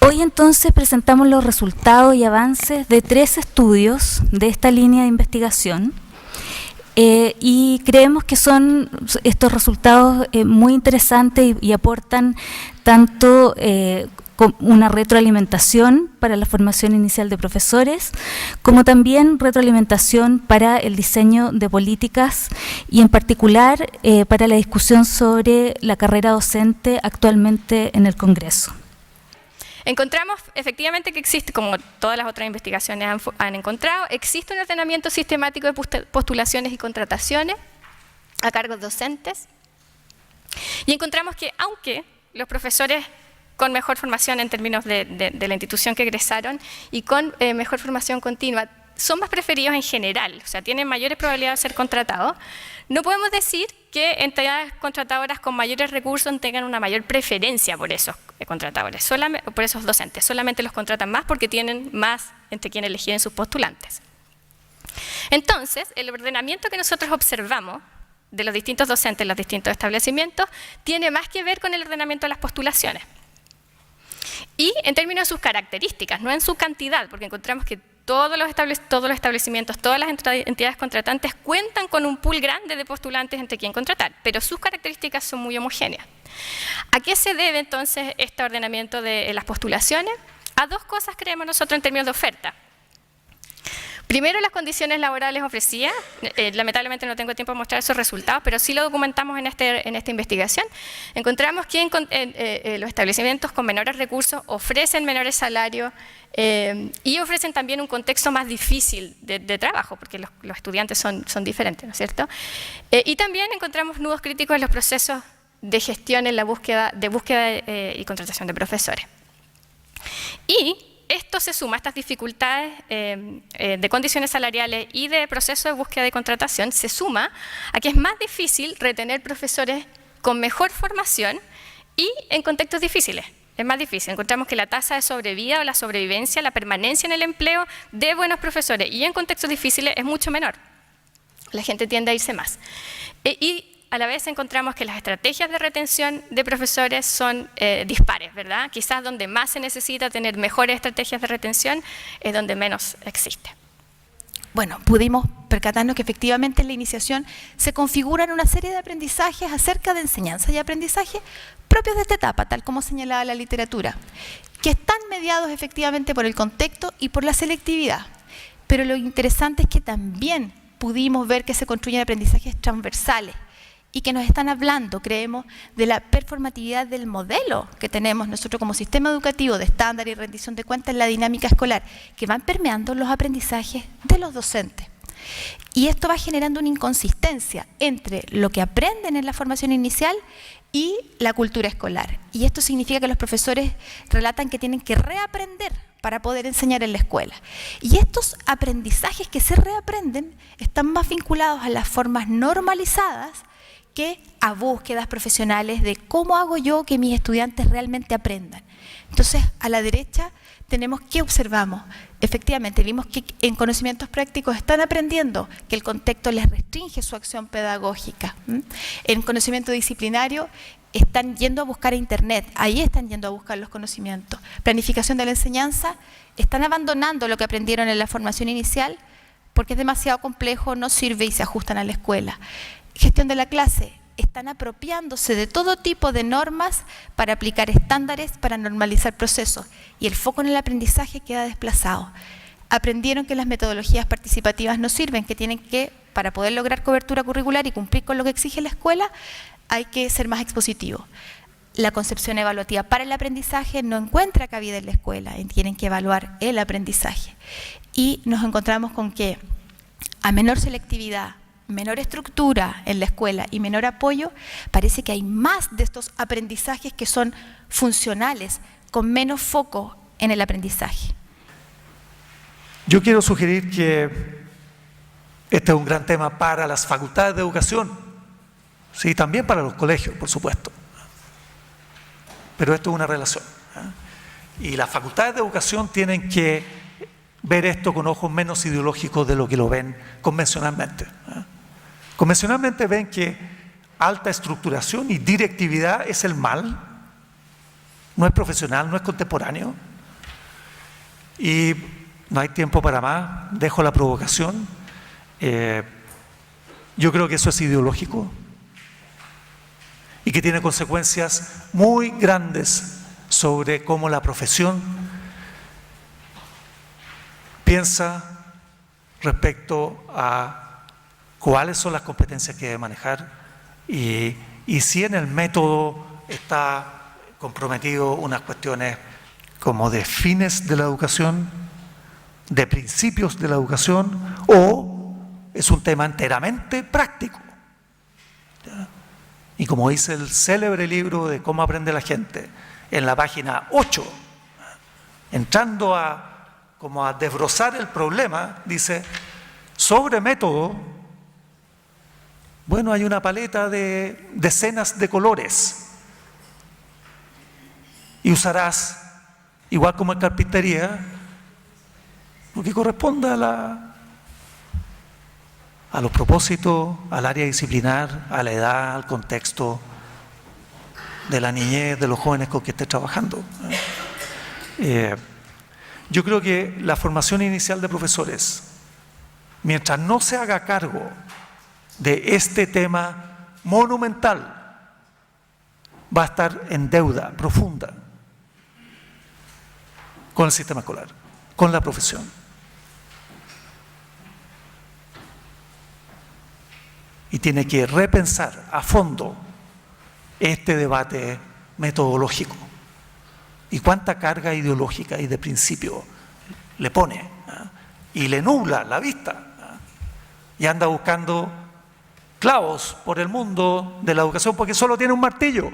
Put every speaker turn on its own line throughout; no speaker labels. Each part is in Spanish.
Hoy entonces presentamos los resultados y avances de 3 estudios de esta línea de investigación y creemos que son estos resultados muy interesantes y aportan tanto una retroalimentación para la formación inicial de profesores, como también retroalimentación para el diseño de políticas y en particular para la discusión sobre la carrera docente actualmente en el Congreso.
Encontramos efectivamente que existe, como todas las otras investigaciones han encontrado, existe un ordenamiento sistemático de postulaciones y contrataciones a cargos docentes. Y encontramos que aunque los profesores con mejor formación en términos de la institución que egresaron y con mejor formación continua son más preferidos en general, o sea, tienen mayores probabilidades de ser contratados, no podemos decir que entidades contratadoras con mayores recursos tengan una mayor preferencia por esos contratadores, por esos docentes. Solamente los contratan más porque tienen más entre quienes elegir sus postulantes. Entonces, el ordenamiento que nosotros observamos de los distintos docentes en los distintos establecimientos tiene más que ver con el ordenamiento de las postulaciones. Y en términos de sus características, no en su cantidad, porque encontramos que todos los establecimientos, todas las entidades contratantes cuentan con un pool grande de postulantes entre quien contratar, pero sus características son muy homogéneas. ¿A qué se debe entonces este ordenamiento de las postulaciones? A 2 cosas creemos nosotros en términos de oferta. Primero, las condiciones laborales ofrecidas. Lamentablemente no tengo tiempo de mostrar esos resultados, pero sí lo documentamos en esta investigación. Encontramos que los establecimientos con menores recursos ofrecen menores salarios y ofrecen también un contexto más difícil de trabajo, porque los estudiantes son diferentes, ¿no es cierto? Y también encontramos nudos críticos en los procesos de gestión en la búsqueda y contratación de profesores. Y esto se suma a estas dificultades de condiciones salariales y de proceso de búsqueda y contratación, se suma a que es más difícil retener profesores con mejor formación y en contextos difíciles. Es más difícil. Encontramos que la tasa de sobrevida o la sobrevivencia, la permanencia en el empleo de buenos profesores y en contextos difíciles es mucho menor. La gente tiende a irse más. Y a la vez encontramos que las estrategias de retención de profesores son dispares, ¿verdad? Quizás donde más se necesita tener mejores estrategias de retención es donde menos existe.
Bueno, pudimos percatarnos que efectivamente en la iniciación se configuran una serie de aprendizajes acerca de enseñanza y aprendizaje propios de esta etapa, tal como señalaba la literatura, que están mediados efectivamente por el contexto y por la selectividad. Pero lo interesante es que también pudimos ver que se construyen aprendizajes transversales, y que nos están hablando, creemos, de la performatividad del modelo que tenemos nosotros como sistema educativo de estándar y rendición de cuentas en la dinámica escolar, que van permeando los aprendizajes de los docentes. Y esto va generando una inconsistencia entre lo que aprenden en la formación inicial y la cultura escolar. Y esto significa que los profesores relatan que tienen que reaprender para poder enseñar en la escuela. Y estos aprendizajes que se reaprenden están más vinculados a las formas normalizadas que a búsquedas profesionales de cómo hago yo que mis estudiantes realmente aprendan. Entonces, a la derecha tenemos que observamos. Efectivamente, vimos que en conocimientos prácticos están aprendiendo que el contexto les restringe su acción pedagógica. En conocimiento disciplinario están yendo a buscar a internet, ahí están yendo a buscar los conocimientos. Planificación de la enseñanza, están abandonando lo que aprendieron en la formación inicial porque es demasiado complejo, no sirve y se ajustan a la escuela. Gestión de la clase, están apropiándose de todo tipo de normas para aplicar estándares, para normalizar procesos y el foco en el aprendizaje queda desplazado. Aprendieron que las metodologías participativas no sirven, que tienen que, para poder lograr cobertura curricular y cumplir con lo que exige la escuela, hay que ser más expositivo. La concepción evaluativa para el aprendizaje no encuentra cabida en la escuela, tienen que evaluar el aprendizaje. Y nos encontramos con que a menor selectividad, menor estructura en la escuela y menor apoyo, parece que hay más de estos aprendizajes que son funcionales, con menos foco en el aprendizaje.
Yo quiero sugerir que este es un gran tema para las facultades de educación, sí, también para los colegios, por supuesto. Pero esto es una relación, y las facultades de educación tienen que ver esto con ojos menos ideológicos de lo que lo ven convencionalmente. Convencionalmente ven que alta estructuración y directividad es el mal, no es profesional, no es contemporáneo. Y no hay tiempo para más, dejo la provocación. Yo creo que eso es ideológico y que tiene consecuencias muy grandes sobre cómo la profesión piensa respecto a cuáles son las competencias que debe manejar y si en el método está comprometido unas cuestiones como de fines de la educación, de principios de la educación, o es un tema enteramente práctico. ¿Ya? Y como dice el célebre libro de Cómo aprende la gente, en la página 8, entrando como a desbrozar el problema, dice, sobre método, bueno, hay una paleta de decenas de colores y usarás, igual como en carpintería, lo que corresponda a los propósitos, al área disciplinar, a la edad, al contexto de la niñez, de los jóvenes con que esté trabajando. Yo creo que la formación inicial de profesores, mientras no se haga cargo de este tema monumental, va a estar en deuda profunda con el sistema escolar, con la profesión. Y tiene que repensar a fondo este debate metodológico y cuánta carga ideológica y de principio le pone, ¿eh? Y le nubla la vista, ¿eh? Y anda buscando clavos por el mundo de la educación porque solo tiene un martillo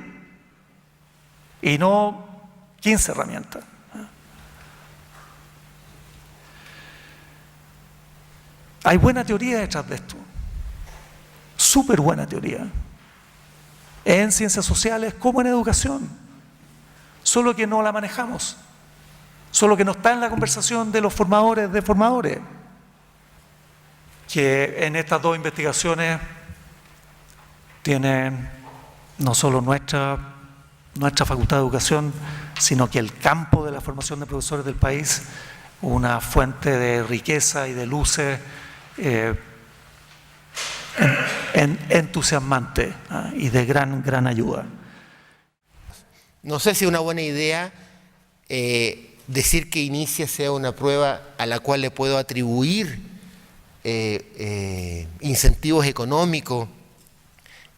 y no 15 herramientas. Hay buena teoría detrás de esto, súper buena teoría, en ciencias sociales como en educación, solo que no la manejamos, solo que no está en la conversación de los formadores de formadores, que en estas dos investigaciones tienen no solo nuestra Facultad de Educación, sino que el campo de la formación de profesores del país, una fuente de riqueza y de luces entusiasmante, ¿eh? Y de gran ayuda.
No sé si es una buena idea decir que Inicia sea una prueba a la cual le puedo atribuir incentivos económicos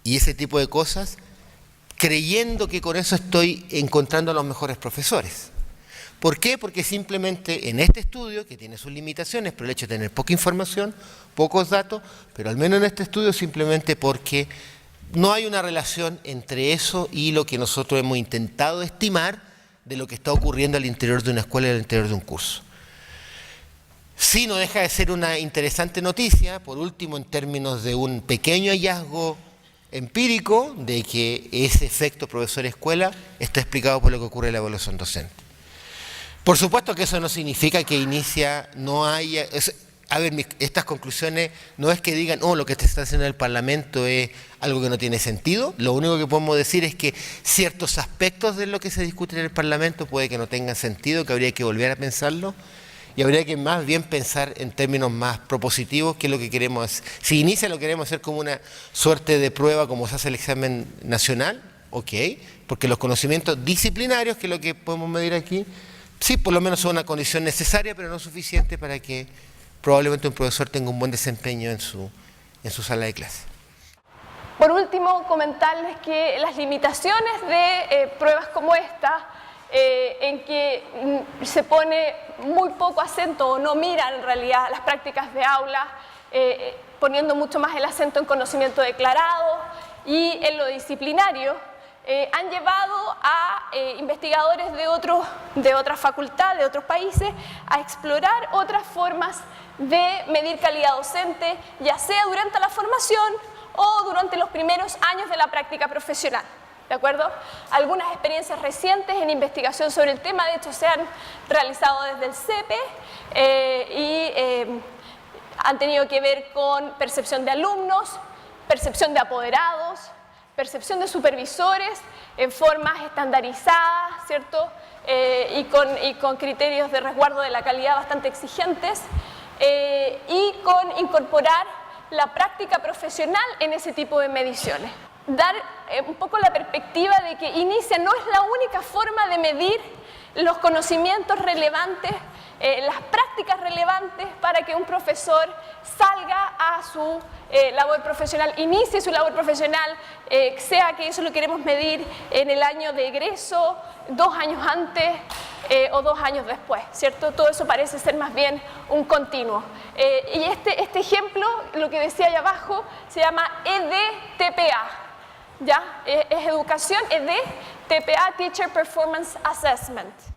y ese tipo de cosas, creyendo que con eso estoy encontrando a los mejores profesores. ¿Por qué? Porque simplemente en este estudio, que tiene sus limitaciones, por el hecho de tener poca información, pocos datos, pero al menos en este estudio simplemente porque no hay una relación entre eso y lo que nosotros hemos intentado estimar de lo que está ocurriendo al interior de una escuela y al interior de un curso. Sí, no deja de ser una interesante noticia, por último, en términos de un pequeño hallazgo empírico de que ese efecto profesor-escuela está explicado por lo que ocurre en la evaluación docente. Por supuesto que eso no significa que Inicia no haya... A ver, estas conclusiones no es que digan, oh, lo que se está haciendo en el Parlamento es algo que no tiene sentido. Lo único que podemos decir es que ciertos aspectos de lo que se discute en el Parlamento puede que no tengan sentido, que habría que volver a pensarlo y habría que más bien pensar en términos más propositivos, que es lo que queremos hacer. Si Inicia lo queremos hacer como una suerte de prueba, como se hace el examen nacional, ok, porque los conocimientos disciplinarios, que es lo que podemos medir aquí, sí, por lo menos son una condición necesaria, pero no suficiente para que probablemente un profesor tenga un buen desempeño en su sala de clase.
Por último, comentarles que las limitaciones de pruebas como esta, en que se pone muy poco acento o no miran en realidad las prácticas de aula, poniendo mucho más el acento en conocimiento declarado y en lo disciplinario, han llevado a investigadores de otras facultades, de otros países, a explorar otras formas de medir calidad docente, ya sea durante la formación o durante los primeros años de la práctica profesional. ¿De acuerdo? Algunas experiencias recientes en investigación sobre el tema, de hecho, se han realizado desde el CEPE y han tenido que ver con percepción de alumnos, percepción de apoderados, percepción de supervisores en formas estandarizadas, ¿cierto? Y con criterios de resguardo de la calidad bastante exigentes, y con incorporar la práctica profesional en ese tipo de mediciones. Dar un poco la perspectiva de que INICIA no es la única forma de medir los conocimientos relevantes, las prácticas relevantes para que un profesor salga a su labor profesional, inicie su labor profesional, sea que eso lo queremos medir en el año de egreso, 2 años antes o 2 años después, ¿cierto? Todo eso parece ser más bien un continuo. Y este ejemplo, lo que decía allá abajo, se llama EDTPA, ¿ya? Es educación, EDTPA, Teacher Performance Assessment.